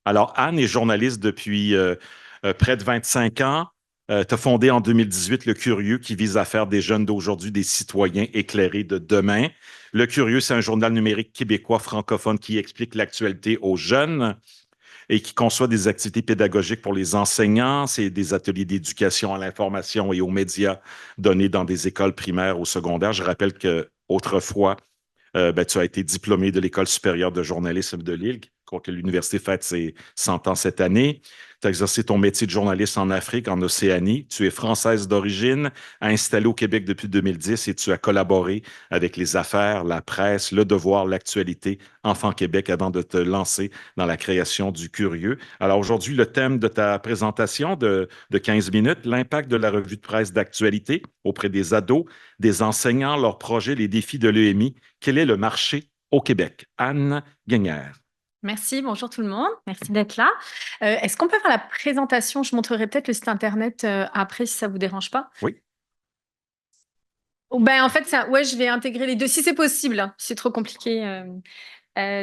Alors, Anne est journaliste depuis près de 25 ans. Tu as fondé en 2018 Le Curieux qui vise à faire des jeunes d'aujourd'hui des citoyens éclairés de demain. Le Curieux, c'est un journal numérique québécois francophone qui explique l'actualité aux jeunes et qui conçoit des activités pédagogiques pour les enseignants. C'est des ateliers d'éducation à l'information et aux médias donnés dans des écoles primaires ou secondaires. Je rappelle que autrefois, ben, tu as été diplômé de l'École supérieure de journalisme de Lille, quoique l'université fête ses 100 ans cette année. Tu as exercé ton métier de journaliste en Afrique, en Océanie. Tu es française d'origine, installée au Québec depuis 2010 et tu as collaboré avec les affaires, la presse, le devoir, l'actualité, Enfant Québec avant de te lancer dans la création du Curieux. Alors aujourd'hui, le thème de ta présentation de 15 minutes, l'impact de la revue de presse d'actualité auprès des ados, des enseignants, leurs projets, les défis de l'EMI. Quel est le marché au Québec? Anne Guénière. Merci, bonjour tout le monde. Merci d'être là. Est-ce qu'on peut faire la présentation? Je montrerai peut-être le site internet après si ça vous dérange pas. Oui. Ou ben, en fait, ouais, je vais intégrer les deux si c'est possible, hein. C'est trop compliqué.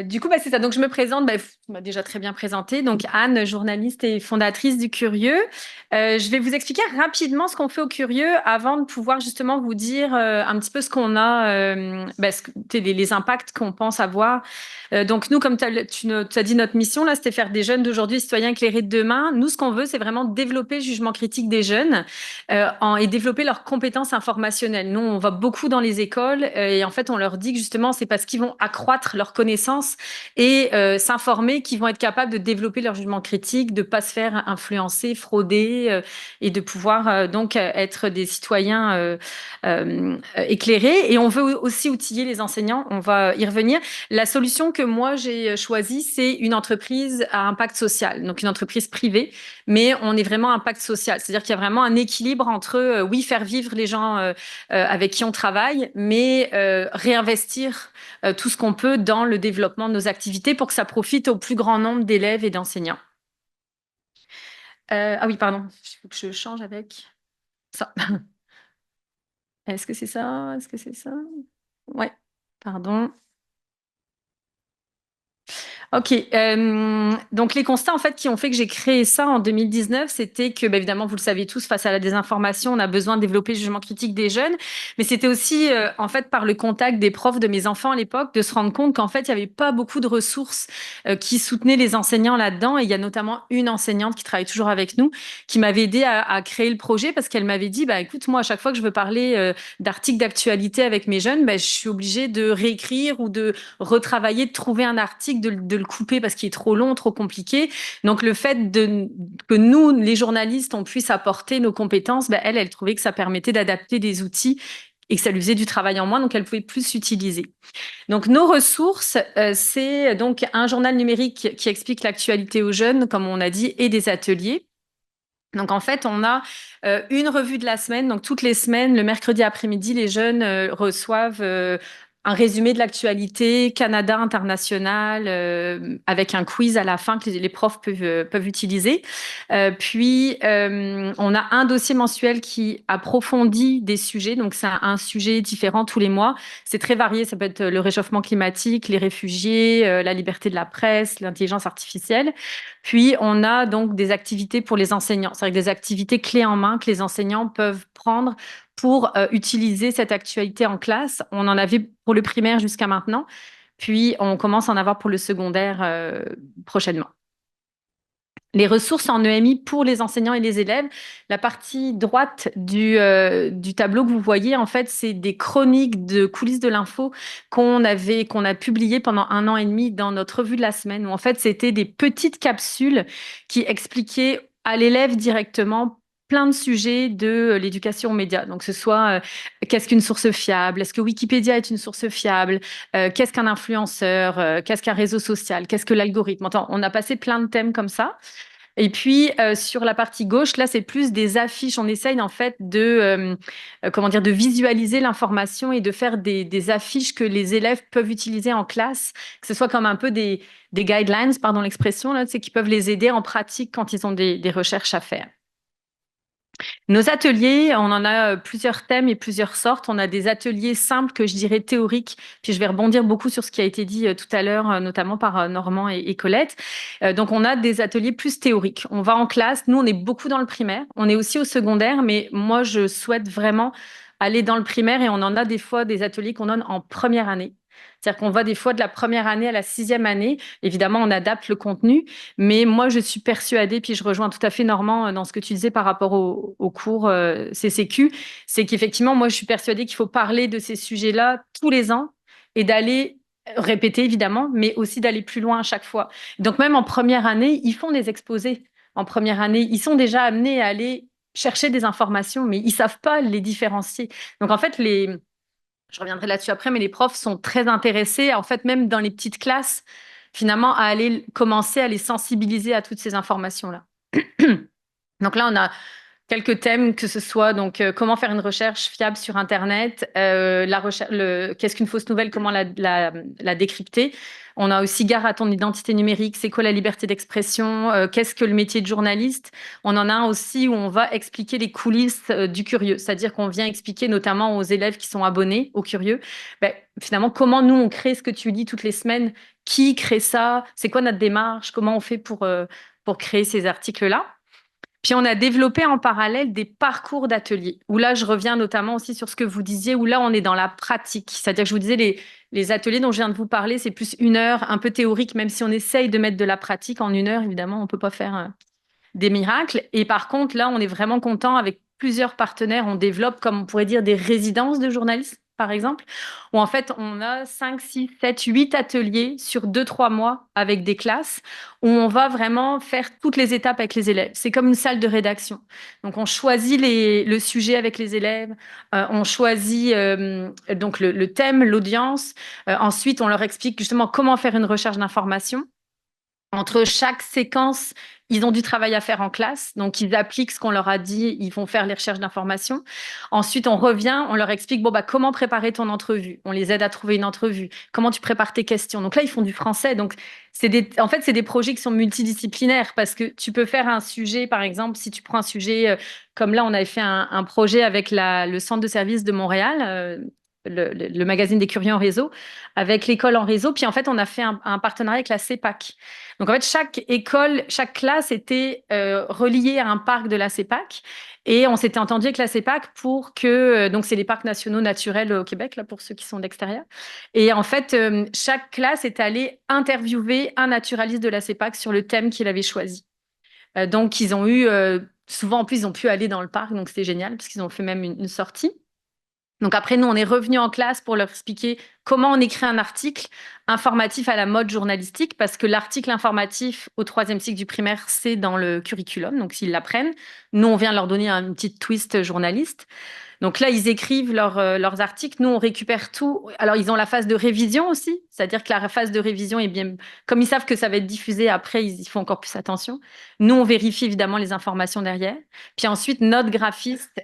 Du coup, bah, c'est ça. Donc, je me présente, bah, tu m'as déjà très bien présenté. Donc, Anne, journaliste et fondatrice du Curieux. Je vais vous expliquer rapidement ce qu'on fait au Curieux avant de pouvoir justement vous dire un petit peu ce qu'on a, bah, les impacts qu'on pense avoir. Donc, nous, comme tu as dit, notre mission, là, c'était faire des jeunes d'aujourd'hui citoyens éclairés de demain. Nous, ce qu'on veut, c'est vraiment développer le jugement critique des jeunes et développer leurs compétences informationnelles. Nous, on va beaucoup dans les écoles et en fait, on leur dit que justement, c'est parce qu'ils vont accroître leurs connaissances et s'informer qu'ils vont être capables de développer leur jugement critique, de ne pas se faire influencer, frauder et de pouvoir donc être des citoyens éclairés. Et on veut aussi outiller les enseignants. On va y revenir. La solution que moi, j'ai choisie, c'est une entreprise à impact social, donc une entreprise privée, mais on est vraiment à impact social. C'est-à-dire qu'il y a vraiment un équilibre entre, oui, faire vivre les gens avec qui on travaille, mais réinvestir tout ce qu'on peut dans le développement de nos activités pour que ça profite au plus grand nombre d'élèves et d'enseignants. Ah oui, pardon, il faut que je change avec ça. Est-ce que c'est ça? Est-ce que c'est ça? Ouais, pardon. Ok, donc les constats en fait qui ont fait que j'ai créé ça en 2019, c'était que, bah, évidemment, vous le savez tous, face à la désinformation, on a besoin de développer le jugement critique des jeunes, mais c'était aussi en fait par le contact des profs de mes enfants à l'époque de se rendre compte qu'en fait il y avait pas beaucoup de ressources qui soutenaient les enseignants là-dedans, et il y a notamment une enseignante qui travaille toujours avec nous qui m'avait aidé à créer le projet parce qu'elle m'avait dit, bah écoute, moi à chaque fois que je veux parler d'articles d'actualité avec mes jeunes, bah, je suis obligée de réécrire ou de retravailler, de trouver un article, de le couper parce qu'il est trop long, trop compliqué. Donc le fait que nous, les journalistes, on puisse apporter nos compétences, ben, elle trouvait que ça permettait d'adapter des outils et que ça lui faisait du travail en moins, donc elle pouvait plus s'utiliser. Donc nos ressources, c'est donc un journal numérique qui explique l'actualité aux jeunes, comme on a dit, et des ateliers. Donc en fait, on a une revue de la semaine. Donc toutes les semaines, le mercredi après-midi, les jeunes reçoivent un résumé de l'actualité Canada international avec un quiz à la fin que les profs peuvent utiliser. Puis on a un dossier mensuel qui approfondit des sujets. Donc c'est un sujet différent tous les mois. C'est très varié. Ça peut être le réchauffement climatique, les réfugiés, la liberté de la presse, l'intelligence artificielle. Puis, on a donc des activités pour les enseignants, c'est-à-dire des activités clés en main que les enseignants peuvent prendre pour utiliser cette actualité en classe. On en avait pour le primaire jusqu'à maintenant, puis on commence à en avoir pour le secondaire prochainement. Les ressources en EMI pour les enseignants et les élèves. La partie droite du tableau que vous voyez, en fait, c'est des chroniques de coulisses de l'info qu'on a publiées pendant 1 an et demi dans notre revue de la semaine, où en fait, c'était des petites capsules qui expliquaient à l'élève directement plein de sujets de l'éducation aux médias. Donc, ce soit qu'est-ce qu'une source fiable, est-ce que Wikipédia est une source fiable, qu'est-ce qu'un influenceur, qu'est-ce qu'un réseau social, qu'est-ce que l'algorithme. On a passé plein de thèmes comme ça. Et puis sur la partie gauche, là, c'est plus des affiches. On essaye en fait comment dire, de visualiser l'information et de faire des affiches que les élèves peuvent utiliser en classe, que ce soit comme un peu des guidelines, pardon l'expression, là, c'est qui peuvent les aider en pratique quand ils ont des recherches à faire. Nos ateliers, on en a plusieurs thèmes et plusieurs sortes. On a des ateliers simples que je dirais théoriques, puis je vais rebondir beaucoup sur ce qui a été dit tout à l'heure, notamment par Normand et Colette. Donc on a des ateliers plus théoriques. On va en classe, nous on est beaucoup dans le primaire, on est aussi au secondaire, mais moi je souhaite vraiment aller dans le primaire et on en a des fois des ateliers qu'on donne en première année. C'est-à-dire qu'on va des fois de la première année à la sixième année. Évidemment, on adapte le contenu, mais moi, je suis persuadée, puis je rejoins tout à fait Normand dans ce que tu disais par rapport au cours CCQ, c'est qu'effectivement, moi, je suis persuadée qu'il faut parler de ces sujets-là tous les ans et d'aller répéter, évidemment, mais aussi d'aller plus loin à chaque fois. Donc, même en première année, ils font des exposés. En première année, ils sont déjà amenés à aller chercher des informations, mais ils savent pas les différencier. Donc, en fait, je reviendrai là-dessus après, mais les profs sont très intéressés, en fait, même dans les petites classes, finalement, à aller commencer à les sensibiliser à toutes ces informations-là. Donc là, on a quelques thèmes, que ce soit donc comment faire une recherche fiable sur Internet, qu'est-ce qu'une fausse nouvelle, comment la décrypter. On a aussi gare à ton identité numérique, c'est quoi la liberté d'expression, qu'est-ce que le métier de journaliste. On en a un aussi où on va expliquer les coulisses du curieux, c'est-à-dire qu'on vient expliquer notamment aux élèves qui sont abonnés au curieux, ben, finalement comment nous on crée ce que tu dis toutes les semaines, qui crée ça, c'est quoi notre démarche, comment on fait pour créer ces articles-là. Puis on a développé en parallèle des parcours d'ateliers, où là, je reviens notamment aussi sur ce que vous disiez, où là, on est dans la pratique. C'est-à-dire que je vous disais, les ateliers dont je viens de vous parler, c'est plus une heure, un peu théorique, même si on essaye de mettre de la pratique en une heure, évidemment, on ne peut pas faire des miracles. Et par contre, là, on est vraiment content avec plusieurs partenaires. On développe, comme on pourrait dire, des résidences de journalistes, par exemple, où en fait, on a 5, 6, 7, 8 ateliers sur 2, 3 mois avec des classes où on va vraiment faire toutes les étapes avec les élèves. C'est comme une salle de rédaction. Donc, on choisit le sujet avec les élèves, on choisit donc le thème, l'audience. Ensuite, on leur explique justement comment faire une recherche d'information. Entre chaque séquence, ils ont du travail à faire en classe, donc ils appliquent ce qu'on leur a dit, ils vont faire les recherches d'informations. Ensuite, on revient, on leur explique bon, bah, comment préparer ton entrevue. On les aide à trouver une entrevue. Comment tu prépares tes questions. Donc là, ils font du français. Donc, en fait, c'est des projets qui sont multidisciplinaires parce que tu peux faire un sujet, par exemple, si tu prends un sujet comme là, on avait fait un projet avec le centre de service de Montréal. Le magazine des curieux en réseau, avec l'école en réseau. Puis en fait, on a fait un partenariat avec la CEPAC. Donc en fait, chaque école, chaque classe était reliée à un parc de la CEPAC. Et on s'était entendu avec la CEPAC pour que, donc c'est les parcs nationaux naturels au Québec, là, pour ceux qui sont de l'extérieur. Et en fait, chaque classe est allée interviewer un naturaliste de la CEPAC sur le thème qu'il avait choisi. Donc ils ont eu, souvent en plus, ils ont pu aller dans le parc, donc c'était génial, parce qu'ils ont fait même une sortie. Donc après, nous, on est revenu en classe pour leur expliquer comment on écrit un article informatif à la mode journalistique, parce que l'article informatif au troisième cycle du primaire, c'est dans le curriculum, donc s'ils l'apprennent. Nous, on vient leur donner une petite twist journaliste. Donc là, ils écrivent leurs articles. Nous, on récupère tout. Alors, ils ont la phase de révision aussi, c'est-à-dire que la phase de révision est bien. Comme ils savent que ça va être diffusé après, ils font encore plus attention. Nous, on vérifie évidemment les informations derrière. Puis ensuite, notre graphiste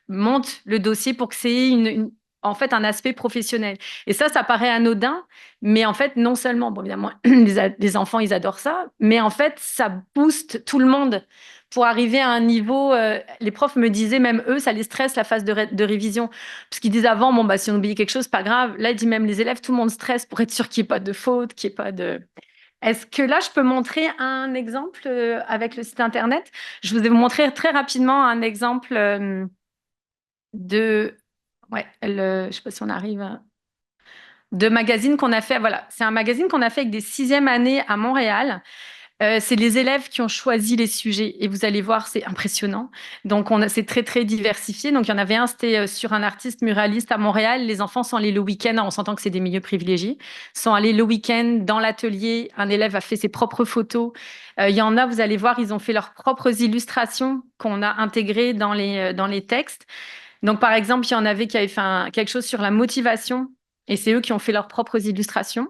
monte le dossier pour que c'est en fait un aspect professionnel. Et ça paraît anodin, mais en fait, non seulement, bon, évidemment, les enfants, ils adorent ça, mais en fait, ça booste tout le monde pour arriver à un niveau. Les profs me disaient, même eux, ça les stresse la phase de révision. Parce qu'ils disaient avant, bon, bah, si on oublie quelque chose, pas grave. Là, il dit même les élèves, tout le monde stresse pour être sûr qu'il n'y ait pas de faute, qu'il n'y ait pas de. Est-ce que là, je peux montrer un exemple avec le site internet? Je vous ai montré très rapidement un exemple de. Ouais, je ne sais pas si on arrive de magazine qu'on a fait. Voilà, c'est un magazine qu'on a fait avec des sixièmes années à Montréal. C'est les élèves qui ont choisi les sujets et vous allez voir, c'est impressionnant. Donc, c'est très, très diversifié. Donc, il y en avait un, c'était sur un artiste muraliste à Montréal. Les enfants sont allés le week-end, on s'entend que c'est des milieux privilégiés, sont allés le week-end dans l'atelier. Un élève a fait ses propres photos. Il y en a, vous allez voir, ils ont fait leurs propres illustrations qu'on a intégrées dans les textes. Donc, par exemple, il y en avait qui avaient fait quelque chose sur la motivation et c'est eux qui ont fait leurs propres illustrations.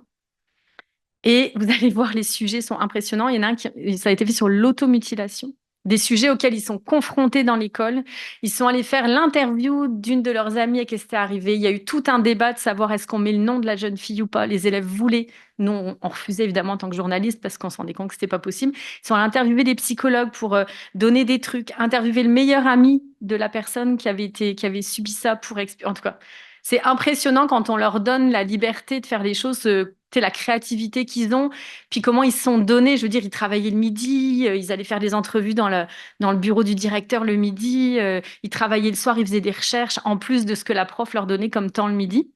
Et vous allez voir, les sujets sont impressionnants. Il y en a un ça a été fait sur l'automutilation. des sujets auxquels ils sont confrontés dans l'école. Ils sont allés faire l'interview d'une de leurs amies à qui c'était arrivé. Il y a eu tout un débat de savoir est-ce qu'on met le nom de la jeune fille ou pas. Les élèves voulaient. Nous, on refusait évidemment en tant que journaliste parce qu'on se rendait compte que c'était pas possible. Ils sont allés interviewer des psychologues pour donner des trucs, interviewer le meilleur ami de la personne qui avait subi ça pour expliquer. En tout cas, c'est impressionnant quand on leur donne la liberté de faire les choses, la créativité qu'ils ont, puis comment ils se sont donnés. Je veux dire, ils travaillaient le midi, ils allaient faire des entrevues dans le bureau du directeur le midi, ils travaillaient le soir, ils faisaient des recherches en plus de ce que la prof leur donnait comme temps le midi.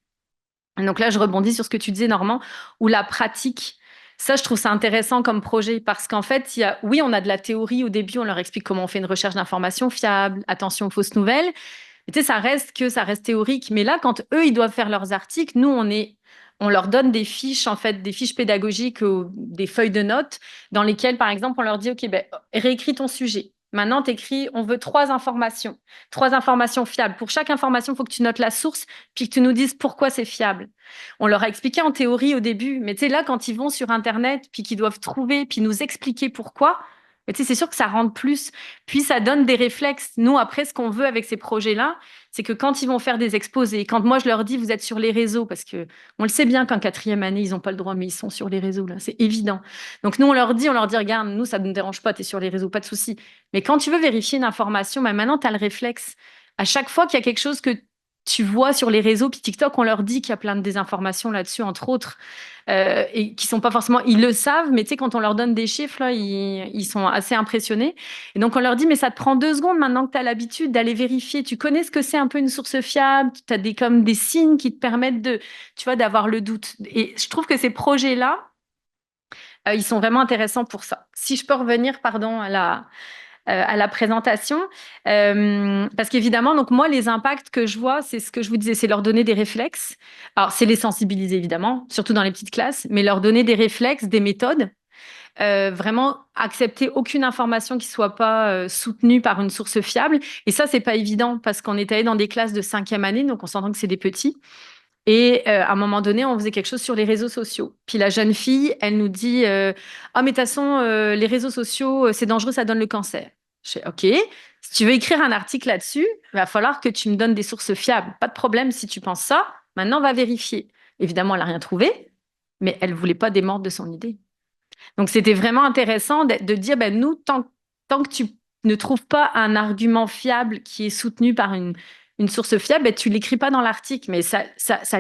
Donc là, je rebondis sur ce que tu disais, Normand, où la pratique, ça, je trouve ça intéressant comme projet parce qu'en fait, oui, on a de la théorie au début, on leur explique comment on fait une recherche d'informations fiable, attention aux fausses nouvelles. Mais tu sais, ça reste théorique. Mais là, quand eux, ils doivent faire leurs articles, nous, on leur donne des fiches, en fait, des fiches pédagogiques ou des feuilles de notes dans lesquelles, par exemple, on leur dit, OK, ben, réécris ton sujet. Maintenant, tu écris, on veut trois informations fiables. Pour chaque information, il faut que tu notes la source, puis que tu nous dises pourquoi c'est fiable. On leur a expliqué en théorie au début, mais tu sais, là, quand ils vont sur Internet, puis qu'ils doivent trouver, puis nous expliquer pourquoi, mais tu sais, c'est sûr que ça rentre plus. Puis ça donne des réflexes. Nous, après, ce qu'on veut avec ces projets-là, c'est que quand ils vont faire des exposés, quand moi je leur dis, vous êtes sur les réseaux, parce que on le sait bien qu'en quatrième année, ils n'ont pas le droit, mais ils sont sur les réseaux, là, c'est évident. Donc nous, on leur dit, regarde, nous, ça ne nous dérange pas, tu es sur les réseaux, pas de souci. Mais quand tu veux vérifier une information, ben maintenant, tu as le réflexe. À chaque fois qu'il y a quelque chose que tu vois sur les réseaux, puis TikTok, on leur dit qu'il y a plein de désinformations là-dessus, entre autres, et qui sont pas forcément, ils le savent, mais tu sais, quand on leur donne des chiffres, là, ils sont assez impressionnés. Et donc, on leur dit, mais ça te prend 2 secondes maintenant que tu as l'habitude d'aller vérifier. Tu connais ce que c'est un peu une source fiable, tu as comme des signes qui te permettent tu vois, d'avoir le doute. Et je trouve que ces projets-là, ils sont vraiment intéressants pour ça. Si je peux revenir, pardon, à la présentation. Parce qu'évidemment, donc moi, les impacts que je vois, c'est ce que je vous disais, c'est leur donner des réflexes. Alors, c'est les sensibiliser, évidemment, surtout dans les petites classes, mais leur donner des réflexes, des méthodes. Vraiment accepter aucune information qui soit pas soutenue par une source fiable. Et ça, c'est pas évident parce qu'on est allé dans des classes de 5e année, donc on s'entend que c'est des petits. Et à un moment donné, on faisait quelque chose sur les réseaux sociaux. Puis la jeune fille, elle nous dit ah, mais de toute façon, les réseaux sociaux, c'est dangereux, ça donne le cancer. Je fais OK, si tu veux écrire un article là-dessus, il va falloir que tu me donnes des sources fiables. Pas de problème si tu penses ça. Maintenant, on va vérifier. Évidemment, elle n'a rien trouvé, mais elle ne voulait pas démordre de son idée. Donc, c'était vraiment intéressant de dire ben, nous, tant que tu ne trouves pas un argument fiable qui est soutenu par une source fiable, ben, tu ne l'écris pas dans l'article, mais ça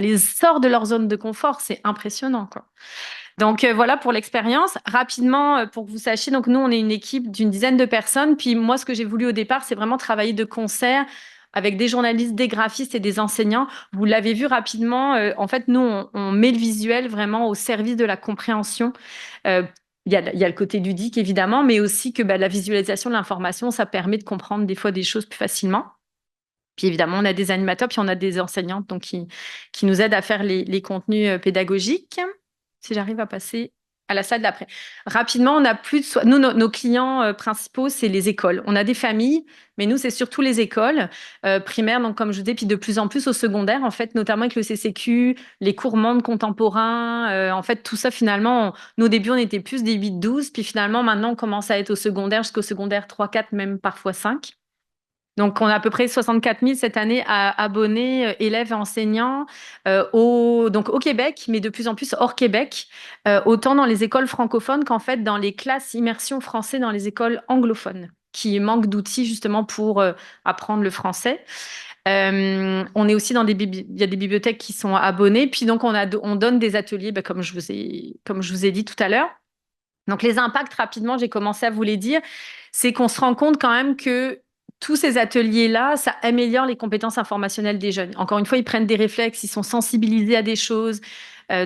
les sort de leur zone de confort. C'est impressionnant, quoi. Donc voilà pour l'expérience. Rapidement, pour que vous sachiez, donc nous, on est une équipe d'une dizaine de personnes. Puis moi, ce que j'ai voulu au départ, c'est vraiment travailler de concert avec des journalistes, des graphistes et des enseignants. Vous l'avez vu rapidement. En fait, nous, on met le visuel vraiment au service de la compréhension. Il y a le côté ludique, évidemment, mais aussi que la visualisation de l'information, ça permet de comprendre des fois des choses plus facilement. Puis évidemment, on a des animateurs, puis on a des enseignantes donc, qui nous aident à faire les contenus pédagogiques. Si j'arrive à passer à la salle d'après. Rapidement, on a plus de... Nous, nos clients principaux, c'est les écoles. On a des familles, mais nous, c'est surtout les écoles primaires, donc comme je vous disais, puis de plus en plus au secondaire, en fait, notamment avec le CCQ, les cours mondes contemporains. En fait, tout ça, finalement, nous, au début, on était plus des 8-12, puis finalement, maintenant, on commence à être au secondaire, jusqu'au secondaire 3-4, même parfois 5. Donc, on a à peu près 64 000 cette année à abonnés, élèves et enseignants donc au Québec, mais de plus en plus hors Québec, autant dans les écoles francophones qu'en fait dans les classes immersion français dans les écoles anglophones, qui manquent d'outils justement pour apprendre le français. On est aussi il y a des bibliothèques qui sont abonnées, puis donc on donne des ateliers, comme je vous ai dit tout à l'heure. Donc les impacts, rapidement, j'ai commencé à vous les dire, c'est qu'on se rend compte quand même que tous ces ateliers-là, ça améliore les compétences informationnelles des jeunes. Encore une fois, ils prennent des réflexes, ils sont sensibilisés à des choses.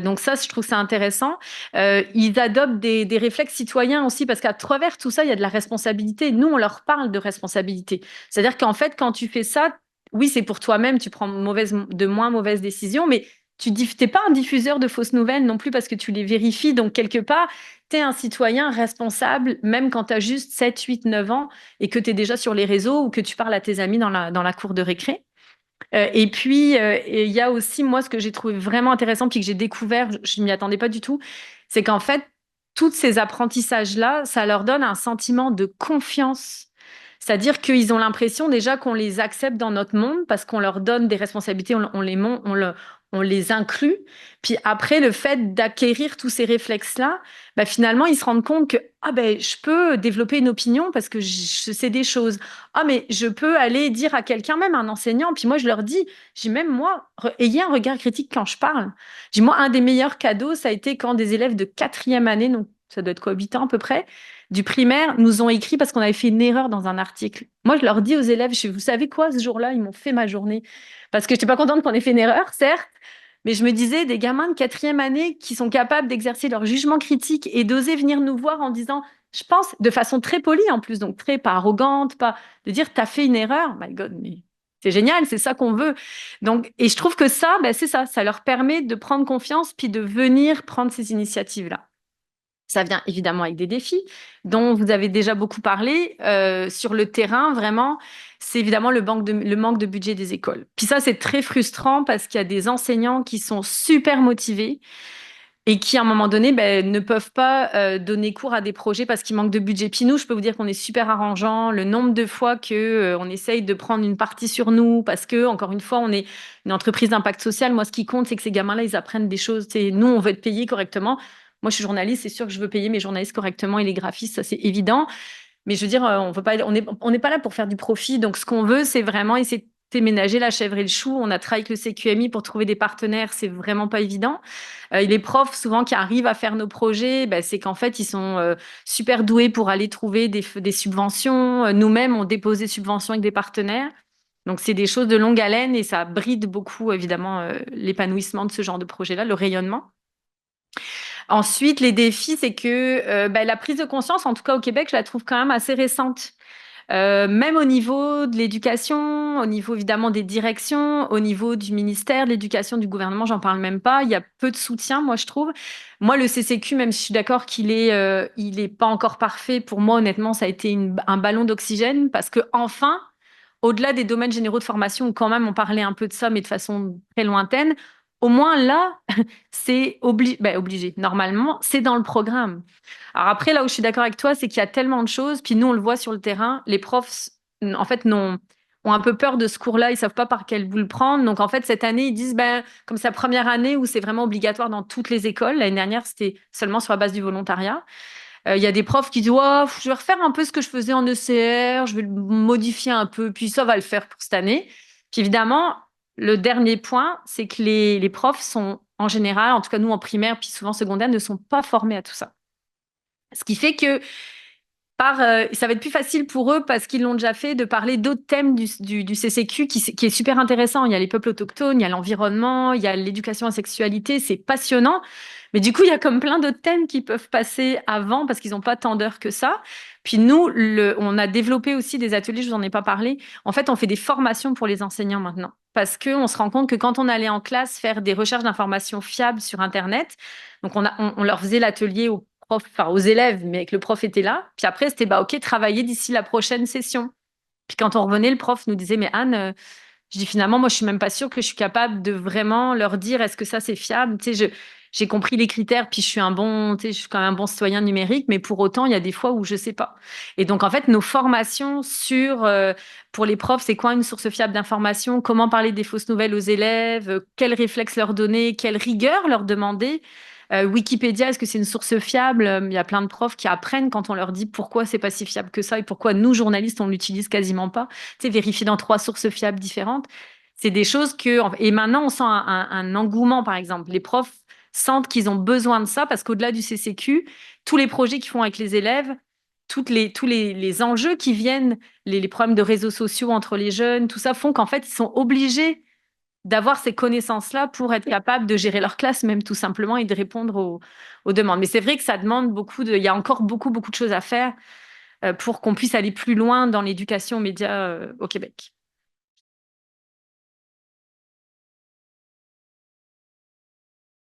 Donc ça, je trouve ça intéressant. Ils adoptent des réflexes citoyens aussi, parce qu'à travers tout ça, il y a de la responsabilité. Nous, on leur parle de responsabilité. C'est-à-dire qu'en fait, quand tu fais ça, oui, c'est pour toi-même, tu prends de moins mauvaises décisions, mais tu n'es pas un diffuseur de fausses nouvelles non plus parce que tu les vérifies. Donc, quelque part, tu es un citoyen responsable, même quand tu as juste 7, 8, 9 ans et que tu es déjà sur les réseaux ou que tu parles à tes amis dans la cour de récré. Et puis, il y a aussi, moi, ce que j'ai trouvé vraiment intéressant, puis que j'ai découvert, je ne m'y attendais pas du tout, c'est qu'en fait, tous ces apprentissages-là, ça leur donne un sentiment de confiance C'est-à-dire qu'ils ont l'impression déjà qu'on les accepte dans notre monde parce qu'on leur donne des responsabilités, on les inclut. Puis après, le fait d'acquérir tous ces réflexes-là, bah, finalement, ils se rendent compte que ah ben, je peux développer une opinion parce que je sais des choses. Ah, mais je peux aller dire à quelqu'un, même un enseignant, puis moi, je leur dis, j'ai même moi, ayez un regard critique quand je parle. J'ai moi, un des meilleurs cadeaux, ça a été quand des élèves de quatrième année, donc ça doit être quoi, 8 ans à peu près, du primaire, nous ont écrit parce qu'on avait fait une erreur dans un article. Moi, je leur dis aux élèves, vous savez quoi, ce jour-là, ils m'ont fait ma journée. Parce que je n'étais pas contente qu'on ait fait une erreur, certes, mais je me disais, des gamins de quatrième année qui sont capables d'exercer leur jugement critique et d'oser venir nous voir en disant, je pense, de façon très polie en plus, donc très pas arrogante, pas de dire, t'as fait une erreur. My God, mais c'est génial, c'est ça qu'on veut. Donc, et je trouve que ça, ben, c'est ça, ça leur permet de prendre confiance puis de venir prendre ces initiatives-là. Ça vient évidemment avec des défis dont vous avez déjà beaucoup parlé. Sur le terrain, vraiment, c'est évidemment le manque de budget des écoles. Puis ça, c'est très frustrant parce qu'il y a des enseignants qui sont super motivés et qui, à un moment donné, ben, ne peuvent pas donner cours à des projets parce qu'il manque de budget. Puis nous, je peux vous dire qu'on est super arrangeant. Le nombre de fois que on essaye de prendre une partie sur nous parce que, encore une fois, on est une entreprise d'impact social. Moi, ce qui compte, c'est que ces gamins-là, ils apprennent des choses. T'sais, nous, on veut être payés correctement. Moi, je suis journaliste, c'est sûr que je veux payer mes journalistes correctement et les graphistes, ça c'est évident. Mais je veux dire, on veut pas, on n'est pas là pour faire du profit. Donc, ce qu'on veut, c'est vraiment essayer de déménager la chèvre et le chou. On a travaillé avec le CQMI pour trouver des partenaires, c'est vraiment pas évident. Et les profs, souvent, qui arrivent à faire nos projets, ben, c'est qu'en fait, ils sont super doués pour aller trouver des subventions. Nous-mêmes, on dépose des subventions avec des partenaires. Donc, c'est des choses de longue haleine et ça bride beaucoup, évidemment, l'épanouissement de ce genre de projet-là, le rayonnement. Ensuite, les défis, c'est que bah, la prise de conscience, en tout cas au Québec, je la trouve quand même assez récente. Même au niveau de l'éducation, au niveau évidemment des directions, au niveau du ministère de l'Éducation, du gouvernement, j'en parle même pas. Il y a peu de soutien, moi, je trouve. Moi, le CCQ, même si je suis d'accord il est pas encore parfait, pour moi, honnêtement, ça a été un ballon d'oxygène parce que enfin, au-delà des domaines généraux de formation, où quand même on parlait un peu de ça, mais de façon très lointaine, au moins là, c'est obligé. Normalement, c'est dans le programme. Alors après, là où je suis d'accord avec toi, c'est qu'il y a tellement de choses, puis nous, on le voit sur le terrain, les profs, en fait, ont un peu peur de ce cours-là, ils savent pas par quel bout le prendre. Donc, en fait, cette année, ils disent, ben, comme c'est la première année où c'est vraiment obligatoire dans toutes les écoles, l'année dernière, c'était seulement sur la base du volontariat. Il y a des profs qui disent, oh, je vais refaire un peu ce que je faisais en ECR, je vais le modifier un peu, puis ça va le faire pour cette année. Puis évidemment, le dernier point, c'est que les profs sont, en général, en tout cas nous en primaire, puis souvent secondaire, ne sont pas formés à tout ça. Ce qui fait que ça va être plus facile pour eux parce qu'ils l'ont déjà fait de parler d'autres thèmes du CCQ qui est super intéressant. Il y a les peuples autochtones, il y a l'environnement, il y a l'éducation à la sexualité, c'est passionnant. Mais du coup, il y a comme plein d'autres thèmes qui peuvent passer avant parce qu'ils n'ont pas tant d'heures que ça. Puis nous, on a développé aussi des ateliers, je vous en ai pas parlé. En fait, on fait des formations pour les enseignants maintenant parce qu'on se rend compte que quand on allait en classe faire des recherches d'informations fiables sur Internet, donc on leur faisait l'atelier enfin aux élèves, mais que le prof était là. Puis après, c'était bah ok, travailler d'ici la prochaine session. Puis quand on revenait, le prof nous disait, mais Anne, je dis finalement, moi, je suis même pas sûre que je suis capable de vraiment leur dire, est-ce que ça c'est fiable? Tu sais, j'ai compris les critères, puis je suis tu sais, je suis quand même un bon citoyen numérique, mais pour autant, il y a des fois où je sais pas. Et donc, en fait, nos formations pour les profs, c'est quoi une source fiable d'information? Comment parler des fausses nouvelles aux élèves? Quels réflexes leur donner? Quelle rigueur leur demander? Wikipédia, est-ce que c'est une source fiable? Il y a plein de profs qui apprennent quand on leur dit pourquoi c'est pas si fiable que ça et pourquoi nous, journalistes, on l'utilise quasiment pas. Tu sais, vérifier dans 3 sources fiables différentes. C'est des choses que... Et maintenant, on sent un engouement, par exemple. Les profs sentent qu'ils ont besoin de ça parce qu'au-delà du CCQ, tous les projets qu'ils font avec les élèves, tous les enjeux qui viennent, les problèmes de réseaux sociaux entre les jeunes, tout ça font qu'en fait, ils sont obligés d'avoir ces connaissances-là pour être capable de gérer leur classe, même tout simplement, et de répondre aux demandes. Mais c'est vrai que ça demande il y a encore beaucoup de choses à faire pour qu'on puisse aller plus loin dans l'éducation aux médias au Québec.